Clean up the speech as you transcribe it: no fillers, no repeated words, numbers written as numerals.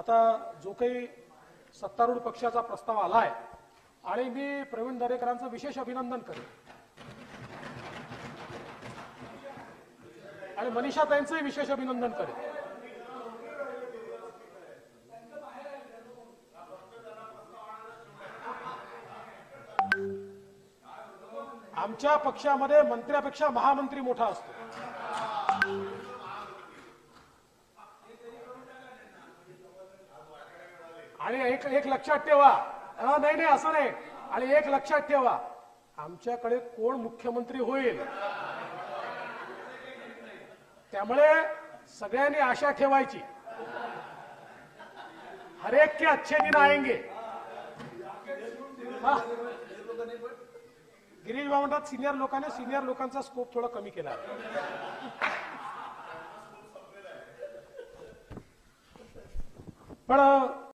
आता जो काही सत्तारूढ पक्षाचा प्रस्ताव आलाय आणि मी प्रवीण दरेकरांचं विशेष अभिनंदन करेन आणि मनीषाताईंचंही विशेष अभिनंदन करेन. आमच्या पक्षामध्ये मंत्र्यापेक्षा महामंत्री मोठा असतो. आणि एक लक्षात ठेवा, नाही असं नाही, आणि एक लक्षात ठेवा, आमच्याकडे कोण मुख्यमंत्री होईल त्यामुळे सगळ्यांनी आशा ठेवायची, हर एक के अच्छे दिन आएंगे. गिरीश बाबा म्हणतात सिनियर लोकांचा स्कोप थोडा कमी केला. पण